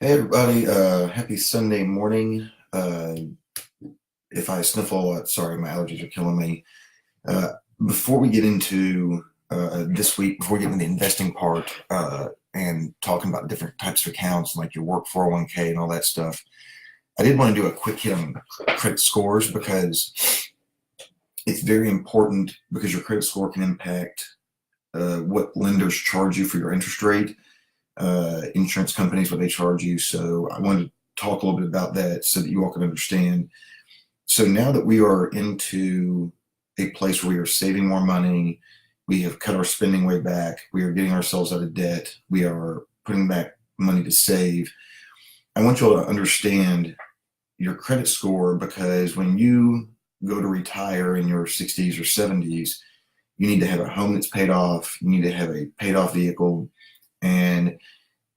Hey everybody, happy Sunday morning. If I sniffle a lot, sorry, my allergies are killing me. Uh, Before we get into this week, before we get into the investing part and talking about different types of accounts like your work 401k and all that stuff, I did want to do a quick hit on credit scores because it's very important because your credit score can impact what lenders charge you for your interest rate, insurance companies, what they charge you. So I wanted to talk a little bit about that so that you all can understand. So now that we are into a place where we are saving more money, we have cut our spending way back, we are getting ourselves out of debt, we are putting back money to save. I want you all to understand your credit score because when you go to retire in your 60s or 70s, you need to have a home that's paid off, you need to have a paid off vehicle, and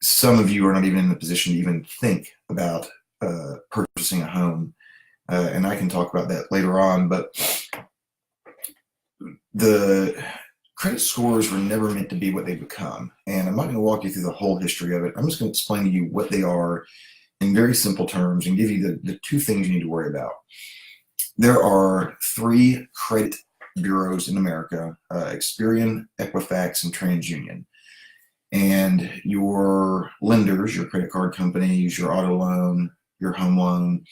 some of you are not even in the position to even think about purchasing a home. And I can talk about that later on, but the credit scores were never meant to be what they become. And I'm not going to walk you through the whole history of it. I'm just going to explain to you what they are in very simple terms and give you the two things you need to worry about. There are three credit bureaus in America, Experian, Equifax, and TransUnion. And your lenders, your credit card companies, your auto loan, your home loan,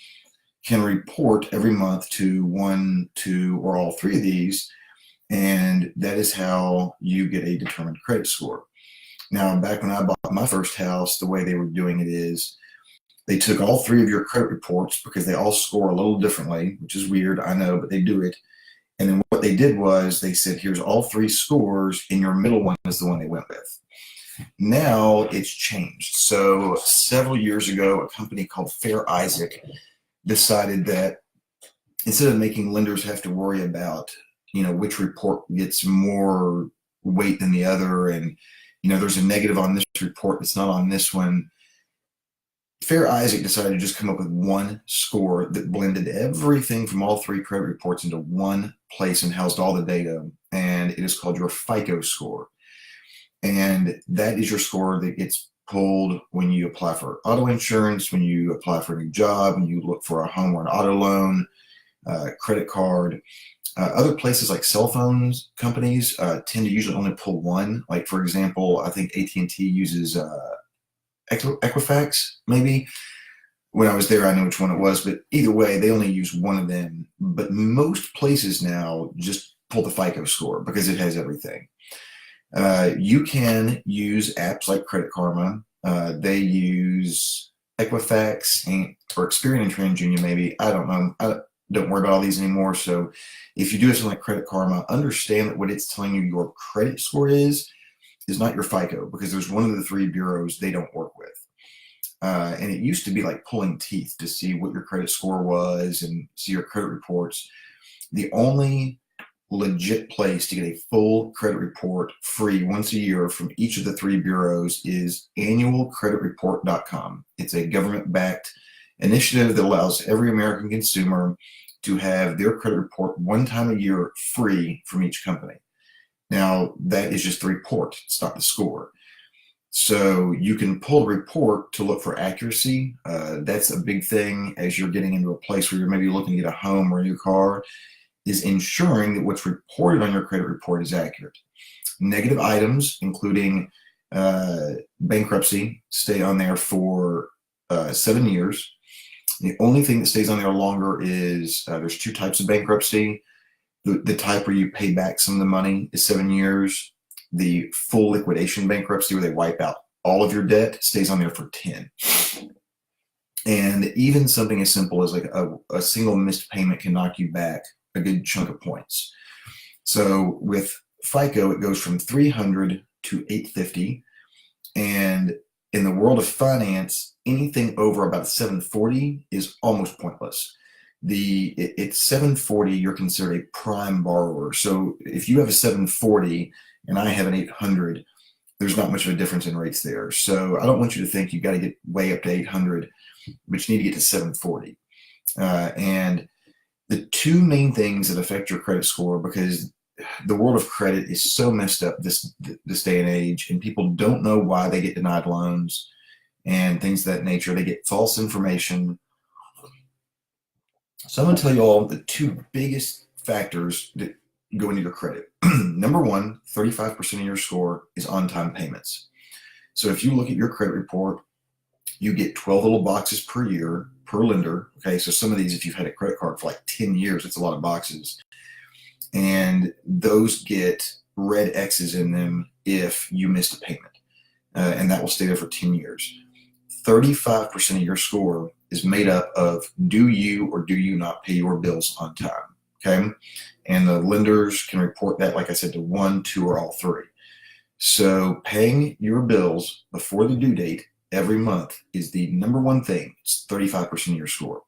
can report every month to one, two, or all three of these, and that is how you get a determined credit score. Now, back when I bought my first house, the way they were doing it is they took all three of your credit reports because they all score a little differently, which is weird, I know, but they do it. And then what they did was they said, here's all three scores, and your middle one is the one they went with. Now it's changed. So several years ago, a company called Fair Isaac decided that instead of making lenders have to worry about, which report gets more weight than the other, and, there's a negative on this report, it's not on this one, Fair Isaac decided to just come up with one score that blended everything from all three credit reports into one place and housed all the data. And it is called your FICO score. And that is your score that gets pulled when you apply for auto insurance, when you apply for a new job, when you look for a home or an auto loan, credit card. Other places like cell phones companies tend to usually only pull one. Like, for example, I think AT&T uses Equifax, maybe. When I was there, I know which one it was, but either way, they only use one of them. But most places now just pull the FICO score because it has everything. You can use apps like Credit Karma. They use Equifax or Experian and TransUnion, maybe. I don't know. I don't worry about all these anymore. So if you do something like Credit Karma, understand that what it's telling you your credit score is not your FICO, because there's one of the three bureaus they don't work with. And it used to be like pulling teeth to see what your credit score was and see your credit reports. The only legit place to get a full credit report free once a year from each of the three bureaus is annualcreditreport.com. It's a government-backed initiative that allows every American consumer to have their credit report one time a year free from each company. Now, that is just the report, it's not the score. So you can pull the report to look for accuracy. That's a big thing as you're getting into a place where you're maybe looking to get a home or a new car, is ensuring that what's reported on your credit report is accurate. Negative items, including bankruptcy, stay on there for 7 years. The only thing that stays on there longer is there's two types of bankruptcy. The type where you pay back some of the money is 7 years. The full liquidation bankruptcy, where they wipe out all of your debt, stays on there for 10. And even something as simple as like a single missed payment can knock you back a good chunk of points. So with FICO, it goes from 300 to 850. And in the world of finance, anything over about 740 is almost pointless. It's 740, you're considered a prime borrower. So if you have a 740 and I have an 800, there's not much of a difference in rates there. So I don't want you to think you got to get way up to 800, but you need to get to 740. And the two main things that affect your credit score, because the world of credit is so messed up this day and age, and people don't know why they get denied loans. and things of that nature. They get false information. So I'm going to tell you all the two biggest factors that go into your credit. Number one, 35% of your score is on-time payments. So if you look at your credit report, you get 12 little boxes per year per lender. Okay, so some of these, if you've had a credit card for like 10 years, it's a lot of boxes. And those get red X's in them if you missed a payment. And that will stay there for 10 years. 35% of your score is made up of do you or do you not pay your bills on time. Okay. And the lenders can report that, like I said, to 1, 2, or all 3. So paying your bills before the due date every month is the number one thing. It's 35% of your score.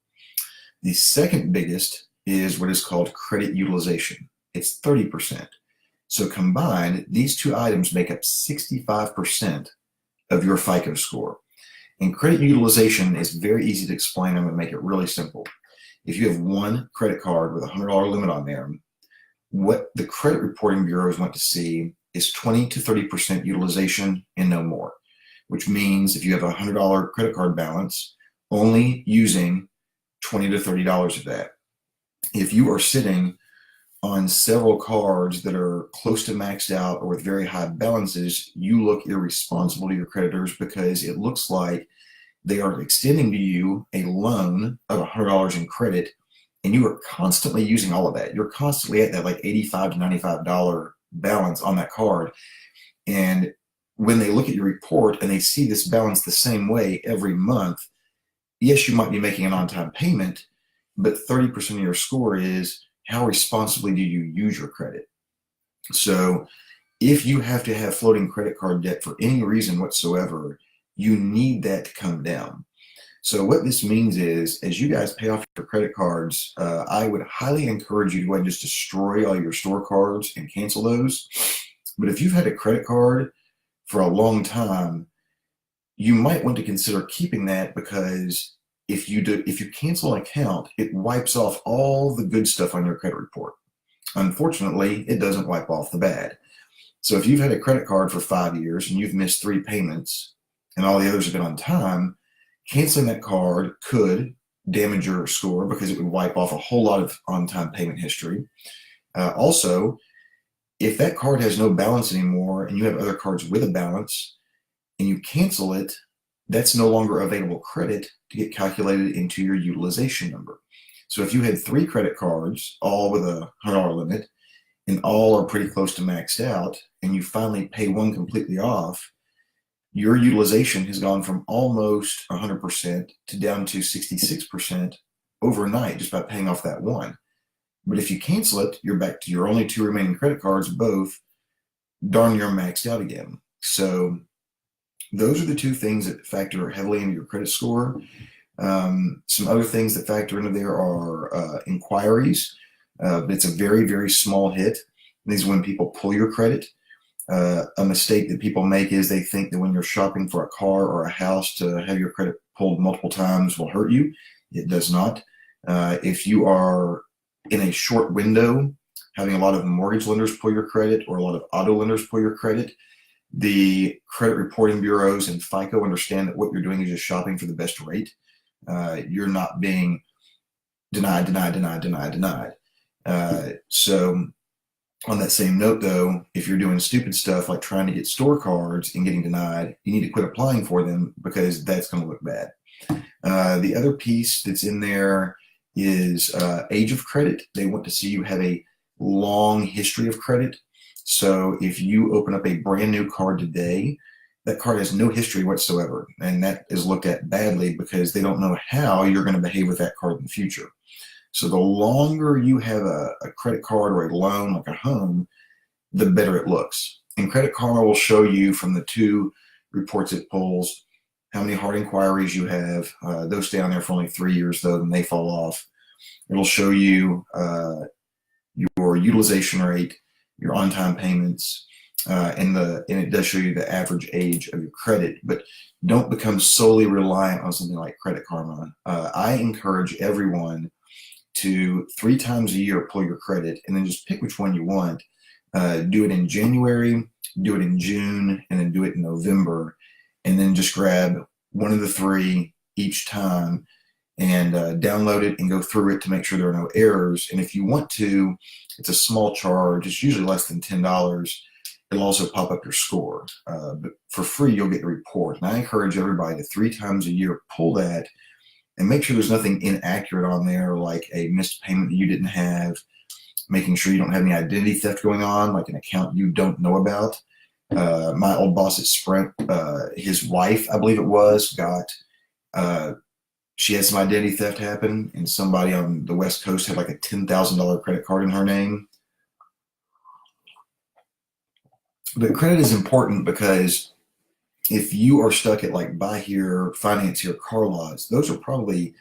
The second biggest is what is called credit utilization. It's 30%. So combined, these two items make up 65% of your FICO score. And credit utilization is very easy to explain. I'm going to make it really simple. If you have one credit card with a $100 limit on there, what the credit reporting bureaus want to see is 20 to 30% utilization and no more, which means if you have a $100 credit card balance, only using $20 to $30 of that. If you are sitting on several cards that are close to maxed out or with very high balances, you look irresponsible to your creditors because it looks like they are extending to you a loan of $100 in credit, and you are constantly using all of that. You're constantly at that like $85 to $95 balance on that card. And when they look at your report and they see this balance the same way every month, yes, you might be making an on-time payment, but 30% of your score is how responsibly do you use your credit? So if you have to have floating credit card debt for any reason whatsoever, you need that to come down. So what this means is, as you guys pay off your credit cards, I would highly encourage you to go ahead and just destroy all your store cards and cancel those. But if you've had a credit card for a long time, you might want to consider keeping that, because if you cancel an account, it wipes off all the good stuff on your credit report. Unfortunately, it doesn't wipe off the bad. So if you've had a credit card for 5 years and you've missed 3 payments and all the others have been on time, canceling that card could damage your score because it would wipe off a whole lot of on-time payment history. Also, if that card has no balance anymore and you have other cards with a balance and you cancel it, that's no longer available credit to get calculated into your utilization number. So if you had 3 credit cards, all with a $100 limit, and all are pretty close to maxed out, and you finally pay one completely off, your utilization has gone from almost 100% to down to 66% overnight just by paying off that one. But if you cancel it, you're back to your only 2 remaining credit cards, both darn near maxed out again. So those are the 2 things that factor heavily into your credit score. Some other things that factor into there are inquiries, but it's a very, very small hit. These are when people pull your credit. A mistake that people make is they think that when you're shopping for a car or a house, to have your credit pulled multiple times will hurt you. It does not. If you are in a short window, having a lot of mortgage lenders pull your credit or a lot of auto lenders pull your credit, the credit reporting bureaus and FICO understand that what you're doing is just shopping for the best rate. You're not being denied. So on that same note, though, if you're doing stupid stuff like trying to get store cards and getting denied, you need to quit applying for them, because that's going to look bad. The other piece that's in there is age of credit. They want to see you have a long history of credit. So if you open up a brand new card today, that card has no history whatsoever, and that is looked at badly because they don't know how you're going to behave with that card in the future. So the longer you have a credit card or a loan, like a home, the better it looks. And Credit Karma will show you from the 2 reports it pulls how many hard inquiries you have. Those stay on there for only 3 years, though, then they fall off. It'll show you your utilization rate, your on-time payments, and it does show you the average age of your credit. But don't become solely reliant on something like Credit Karma. I encourage everyone to 3 times a year pull your credit, and then just pick which one you want. Do it in January, do it in June, and then do it in November, and then just grab one of the three each time, and download it and go through it to make sure there are no errors. And if you want to, it's a small charge. It's usually less than $10. It'll also pop up your score. But for free, you'll get the report. And I encourage everybody to 3 times a year pull that and make sure there's nothing inaccurate on there, like a missed payment that you didn't have, making sure you don't have any identity theft going on, like an account you don't know about. My old boss at Sprint, his wife, I believe it was, she had some identity theft happen, and somebody on the West Coast had like a $10,000 credit card in her name. But credit is important because if you are stuck at like buy here, finance here, car loans, those are probably,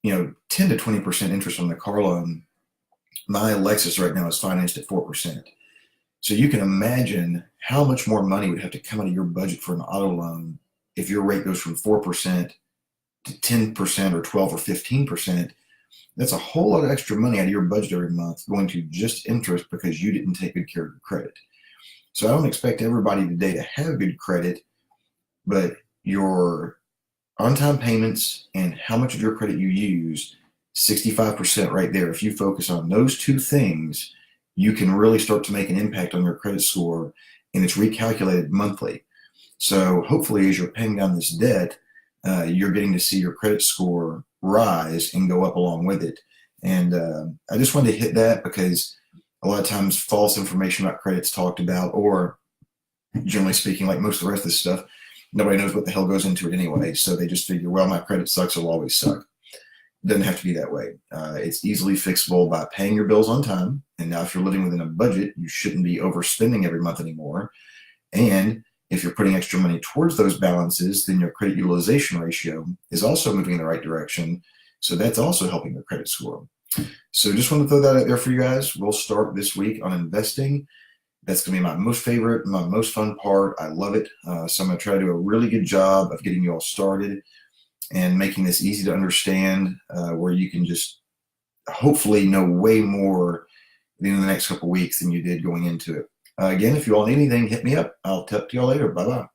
10 to 20% interest on the car loan. My Lexus right now is financed at 4%. So you can imagine how much more money would have to come out of your budget for an auto loan if your rate goes from 4% to 10% or 12 or 15%. That's a whole lot of extra money out of your budget every month going to just interest because you didn't take good care of your credit. So I don't expect everybody today to have good credit, but your on-time payments and how much of your credit you use, 65% right there. If you focus on those 2 things, you can really start to make an impact on your credit score, and it's recalculated monthly. So hopefully as you're paying down this debt, you're getting to see your credit score rise and go up along with it. And I just wanted to hit that because a lot of times false information about credit's talked about, or generally speaking, like most of the rest of this stuff, nobody knows what the hell goes into it anyway. So they just figure, well, my credit sucks, it'll always suck. It doesn't have to be that way. It's easily fixable by paying your bills on time. And now if you're living within a budget, you shouldn't be overspending every month anymore. And if you're putting extra money towards those balances, then your credit utilization ratio is also moving in the right direction. So that's also helping your credit score. So just want to throw that out there for you guys. We'll start this week on investing. That's going to be my most favorite, my most fun part. I love it. So I'm going to try to do a really good job of getting you all started and making this easy to understand, where you can just hopefully know way more in the next couple of weeks than you did going into it. Again, if you all need anything, hit me up. I'll talk to you all later. Bye-bye.